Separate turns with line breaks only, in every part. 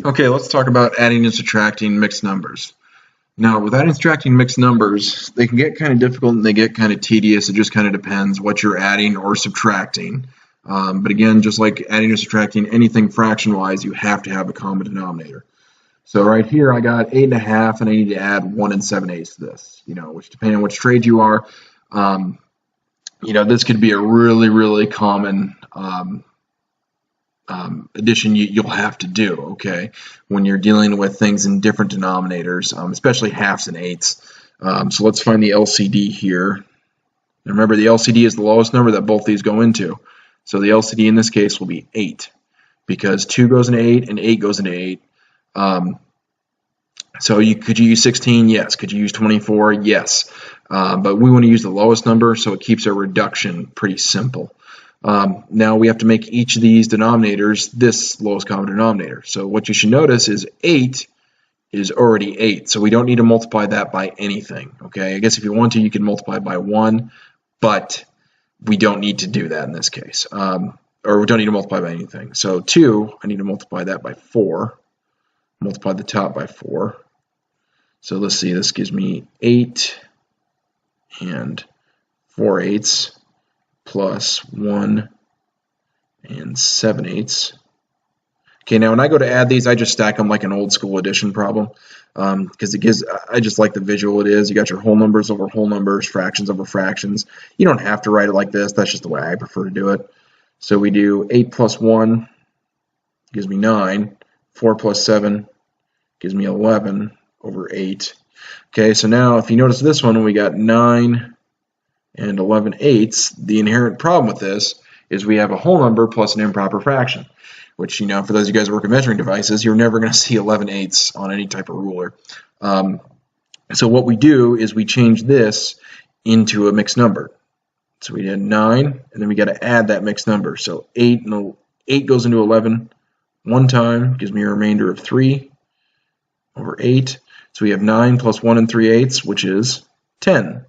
Okay, let's talk about adding and subtracting mixed numbers. Now, with adding and subtracting mixed numbers, they can get kind of difficult and they get kind of tedious. It just kind of depends what you're adding or subtracting. But again, just like adding or subtracting anything fraction-wise, you have to have a common denominator. So right here, I got 8.5, and I need to add 1 7/8 to this. Which depending on which trade you are, this could be a really, really common addition you'll have to do, okay, when you're dealing with things in different denominators, especially halves and eighths. So let's find the LCD here. And remember, the LCD is the lowest number that both these go into. So the LCD in this case will be 8, because 2 goes into 8 and 8 goes into 8. So could you use 16? Yes. Could you use 24? Yes. But we want to use the lowest number, so it keeps our reduction pretty simple. Now we have to make each of these denominators this lowest common denominator. So what you should notice is 8 is already 8, so we don't need to multiply that by anything. Okay, I guess if you want to, you can multiply by 1, but we don't need to do that in this case. Or we don't need to multiply by anything. So 2, I need to multiply that by 4. Multiply the top by 4. So let's see, this gives me 8 and 4/8 plus 1 7/8. Okay, now when I go to add these, I just stack them like an old school addition problem, because I just like the visual it is. You got your whole numbers over whole numbers, fractions over fractions. You don't have to write it like this. That's just the way I prefer to do it. So we do 8 plus 1 gives me 9. 4 plus 7 gives me 11 over 8. Okay, so now if you notice this one, we got 9 and 11/8. The inherent problem with this is we have a whole number plus an improper fraction, which, for those of you guys who work with measuring devices, you're never going to see 11/8 on any type of ruler. So what we do is we change this into a mixed number. So we did 9, and then we got to add that mixed number. So 8 goes into 11 one time, gives me a remainder of 3 over 8. So we have 9 plus 1 3/8, which is 10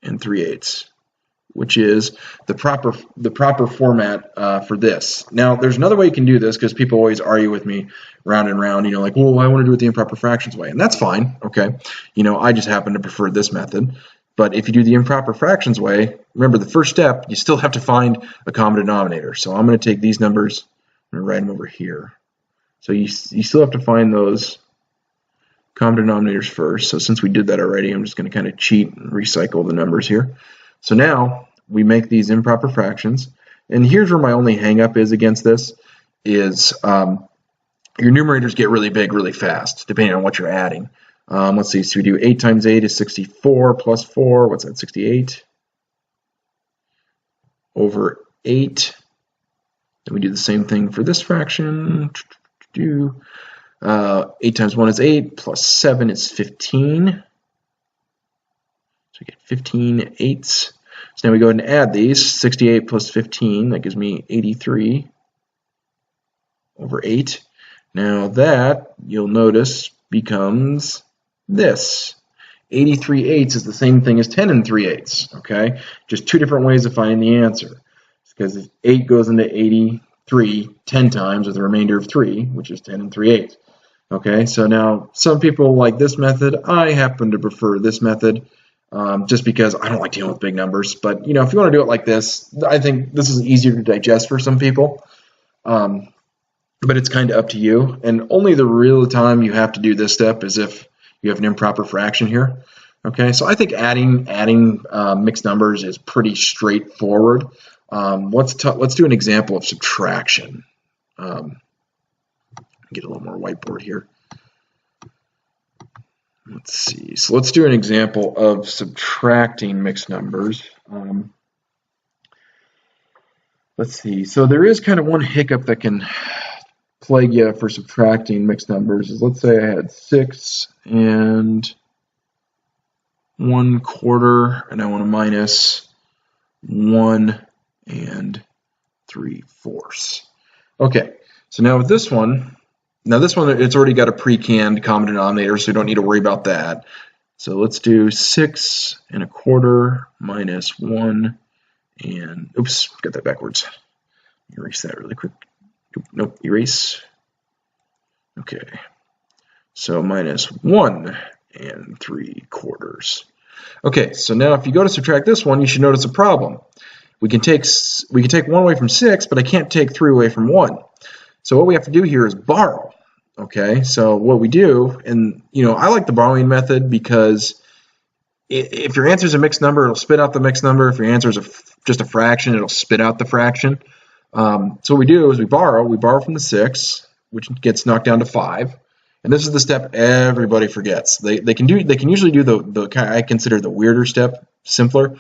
3/8, which is the proper format for this. Now, there's another way you can do this, because people always argue with me round and round, like, well, I want to do it the improper fractions way, and that's fine, okay. I just happen to prefer this method. But if you do the improper fractions way, remember the first step, you still have to find a common denominator. So I'm going to take these numbers and write them over here. So you still have to find those common denominators first. So since we did that already, I'm just going to kind of cheat and recycle the numbers here. So now we make these improper fractions. And here's where my only hang up is against this, is your numerators get really big really fast, depending on what you're adding. Let's see, so we do 8 times 8 is 64 plus 4, what's that, 68 over 8. Then we do the same thing for this fraction. 8 times 1 is 8, plus 7 is 15. So we get 15/8. So now we go ahead and add these. 68 plus 15, that gives me 83 over 8. Now that, you'll notice, becomes this. 83/8 is the same thing as 10 3/8, okay? Just two different ways of finding the answer. Because if 8 goes into 83 10 times with a remainder of 3, which is 10 3/8. Okay, so now some people like this method. I happen to prefer this method, just because I don't like dealing with big numbers. But if you want to do it like this, I think this is easier to digest for some people. But it's kind of up to you. And only the real time you have to do this step is if you have an improper fraction here. Okay, so I think adding mixed numbers is pretty straightforward. Let's do an example of subtraction. Get a little more whiteboard here. Let's see. So let's do an example of subtracting mixed numbers. Let's see. So there is kind of one hiccup that can plague you for subtracting mixed numbers. Is, let's say I had 6 and 1/4, and I want to minus 1 and 3/4. Okay. So now with this one. Now this one, it's already got a pre-canned common denominator, so you don't need to worry about that. So let's do 6 1/4 minus 1 and, oops, got that backwards. Erase that really quick. Nope, erase. Okay, so minus 1 3/4. Okay, so now if you go to subtract this one, you should notice a problem. We can take 1 away from 6, but I can't take 3 away from 1. So what we have to do here is borrow. Okay, so what we do, and I like the borrowing method because if your answer is a mixed number, it'll spit out the mixed number. If your answer is just a fraction, it'll spit out the fraction. So what we do is we borrow from the 6, which gets knocked down to 5. And this is the step everybody forgets. They can usually do the I consider the weirder step simpler,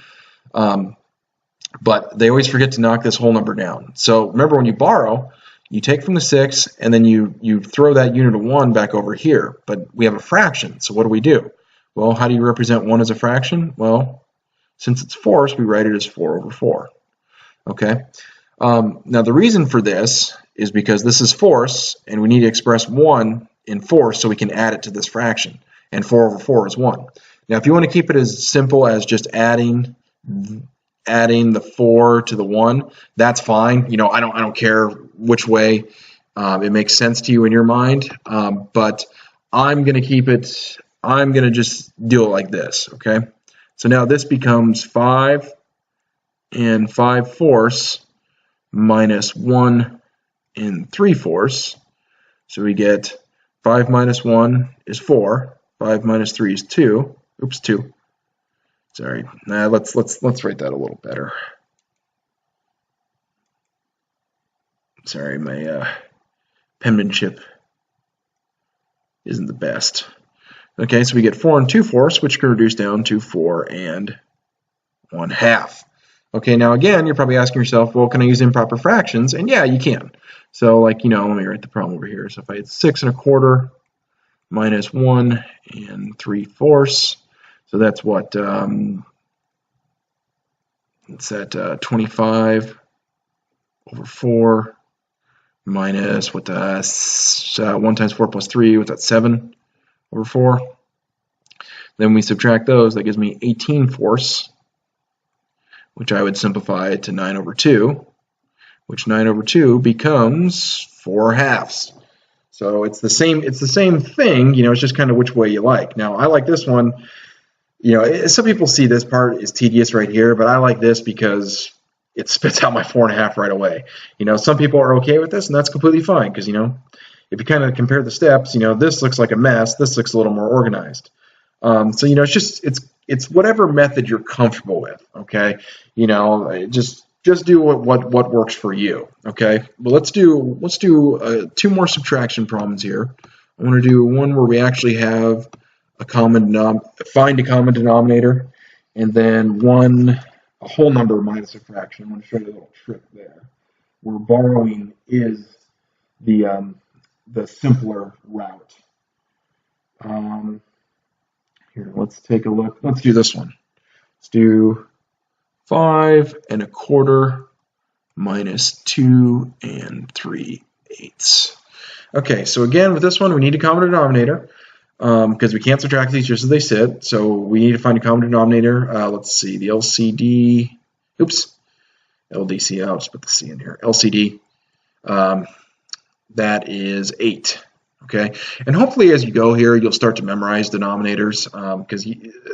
but they always forget to knock this whole number down. So remember, when you borrow, you take from the 6 and then you throw that unit of 1 back over here. But we have a fraction, so what do? Well, how do you represent 1 as a fraction? Well, since it's fourths, we write it as 4/4. Okay. Now the reason for this is because this is fourths, and we need to express 1 in fourths so we can add it to this fraction. And 4/4 is 1. Now, if you want to keep it as simple as just adding the 4 to the 1, that's fine. I don't care which way it makes sense to you in your mind, but I'm going to just do it like this, okay? So now this becomes 5 5/4 minus 1 3/4. So we get 5 minus 1 is 4. 5 minus 3 is 2. Oops, 2. Sorry. Let's write that a little better. Sorry, my penmanship isn't the best. Okay, so we get 4 2/4, which can reduce down to 4 1/2. Okay, now again, you're probably asking yourself, well, can I use improper fractions? And yeah, you can. So let me write the problem over here. So if I had 6 1/4 minus 1 3/4, so that's what, it's at 25/4 minus, 1 times 4 plus 3, what's that, 7/4. Then we subtract those, that gives me 18/4, which I would simplify to 9/2, which 9/2 becomes 4/2. So it's the same thing, it's just kind of which way you like. Now I like this one. Some people see this part is tedious right here, but I like this because it spits out my 4.5 right away. Some people are okay with this, and that's completely fine because, if you kind of compare the steps, this looks like a mess. This looks a little more organized. So, it's whatever method you're comfortable with, okay? Just do what works for you, okay? But let's do 2 more subtraction problems here. I want to do one where we actually have find a common denominator, and then a whole number minus a fraction. I'm going to show you a little trick there, where borrowing is the simpler route. Here, let's take a look. Let's do this one. Let's do 5 1/4 minus 2 3/8. Okay, so again, with this one, we need a common denominator because we can't subtract these just as they sit. So we need to find a common denominator. Let's see, the LCD. Oops, LDC. I'll just put the C in here. LCD. That is 8. Okay, and hopefully as you go here, you'll start to memorize denominators because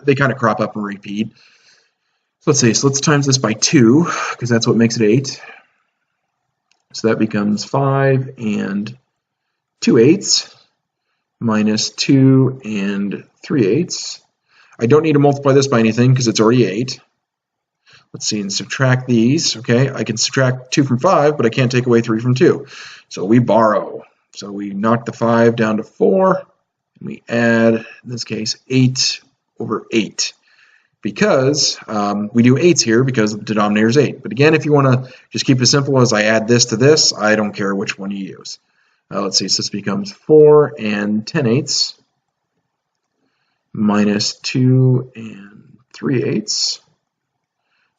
they kind of crop up and repeat. So let's times this by 2 because that's what makes it 8. So that becomes 5 2/8 minus 2 3/8. I don't need to multiply this by anything because it's already 8. Let's see, and subtract these. Okay, I can subtract 2 from 5, but I can't take away 3 from 2. So we borrow. So we knock the 5 down to 4, and we add, in this case, 8/8. Because we do 8s here because the denominator is 8. But again, if you want to just keep it simple as I add this to this, I don't care which one you use. Let's see, so this becomes 4 10/8 minus 2 3/8.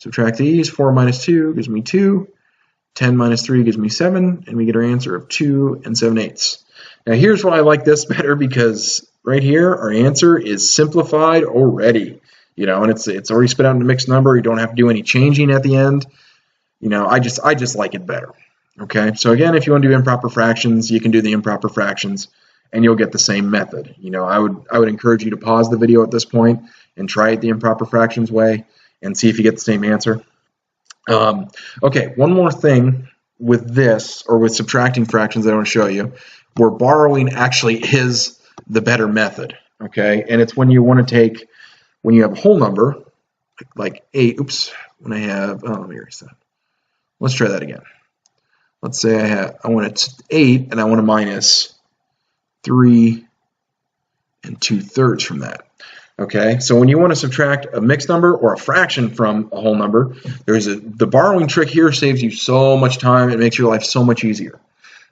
Subtract these, 4 minus 2 gives me 2. 10 minus 3 gives me 7, and we get our answer of 2 7/8. Now here's why I like this better, because right here our answer is simplified already. And it's already spit out into a mixed number. You don't have to do any changing at the end. I just like it better. Okay, so again, if you want to do improper fractions, you can do the improper fractions. and you'll get the same method. You know, I would encourage you to pause the video at this point and try it the improper fractions way and see if you get the same answer. Okay, one more thing with this, or with subtracting fractions that I want to show you, where borrowing actually is the better method, okay? And it's when you want to take, when you have a whole number, like 8, oops, when I have, oh, let me erase that. Let's try that again. Let's say I want it 8, and I want to minus 3 2/3 from that. Okay, so when you want to subtract a mixed number or a fraction from a whole number, the borrowing trick here saves you so much time. It makes your life so much easier.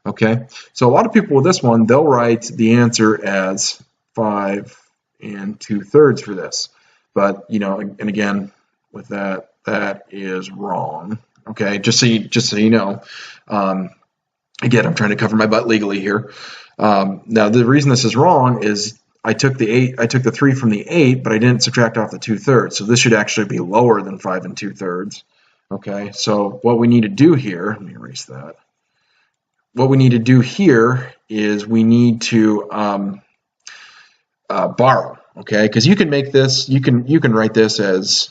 Okay, so a lot of people with this one, they'll write the answer as 5 2/3 for this. But, you know, and again, with that, that is wrong. Okay, just so you know. Again, I'm trying to cover my butt legally here. Now, the reason this is wrong is I took the 3 from the 8, but I didn't subtract off the 2/3. So this should actually be lower than 5 2/3. Okay, so what we need to do here, let me erase that. What we need to do here is we need to borrow. Okay, because you can make this, you can write this as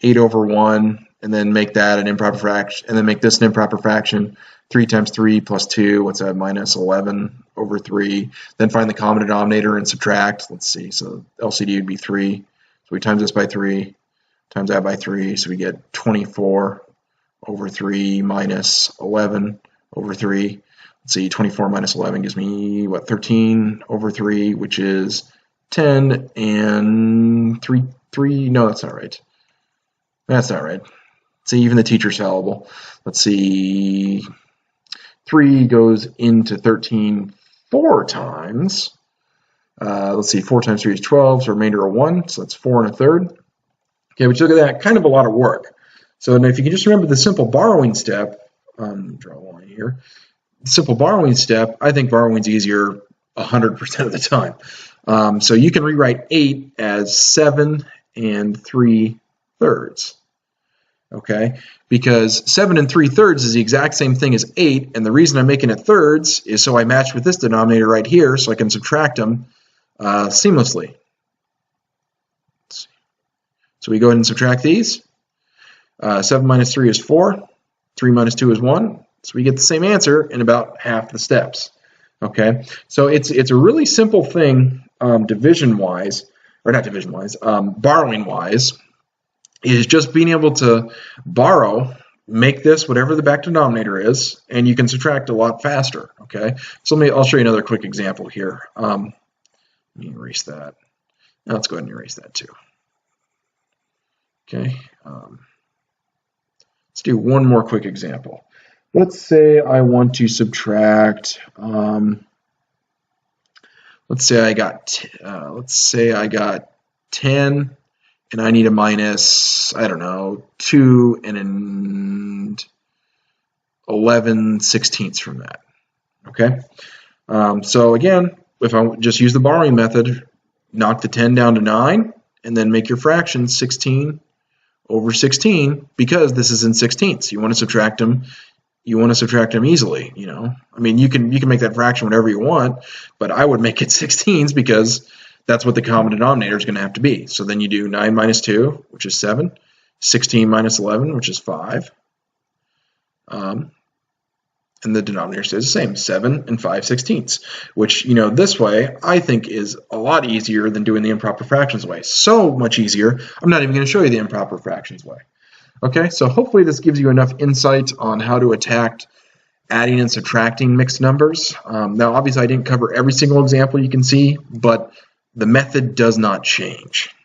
8/1, and then make that an improper fraction, and then make this an improper fraction. 3 times 3 plus 2, what's that, minus 11/3. Then find the common denominator and subtract. Let's see, so LCD would be 3. So we times this by 3, times that by 3, so we get 24/3 minus 11/3. Let's see, 24 minus 11 gives me, what, 13/3, which is 10 and 3, no, that's not right. That's not right. See, even the teacher's fallible. Let's see, 3 goes into 13 4 times. Let's see, 4 times 3 is 12, so remainder of 1, so that's 4 1/3. Okay, but you look at that, kind of a lot of work. So if you can just remember the simple borrowing step, draw a line here. The simple borrowing step, I think borrowing is easier 100% of the time. So you can rewrite 8 as 7 3/3. Okay, because 7 3/3 is the exact same thing as 8, and the reason I'm making it thirds is so I match with this denominator right here, so I can subtract them seamlessly. So we go ahead and subtract these. 7 minus 3 is 4. 3 minus 2 is 1. So we get the same answer in about half the steps. Okay, so it's a really simple thing, division-wise, or not division-wise, borrowing-wise, is just being able to borrow, make this whatever the back denominator is, and you can subtract a lot faster. Okay, so I'll show you another quick example here. Let me erase that. Now let's go ahead and erase that too. Okay, let's do one more quick example. Let's say I want to subtract. Let's say I got 10. And I need a minus, I don't know, 2 and 11/16 from that. Okay? So again, if I just use the borrowing method, knock the 10 down to 9, and then make your fraction 16/16, because this is in 16ths. You want to subtract them. You want to subtract them easily. You know, I mean, you can make that fraction whatever you want, but I would make it 16ths because that's what the common denominator is going to have to be. So then you do 9 minus 2, which is 7, 16 minus 11, which is 5. And the denominator stays the same, 7 and 5/16, which, you know, this way I think is a lot easier than doing the improper fractions way. So much easier, I'm not even going to show you the improper fractions way. Okay, so hopefully this gives you enough insight on how to attack adding and subtracting mixed numbers. Now, obviously, I didn't cover every single example you can see, but the method does not change.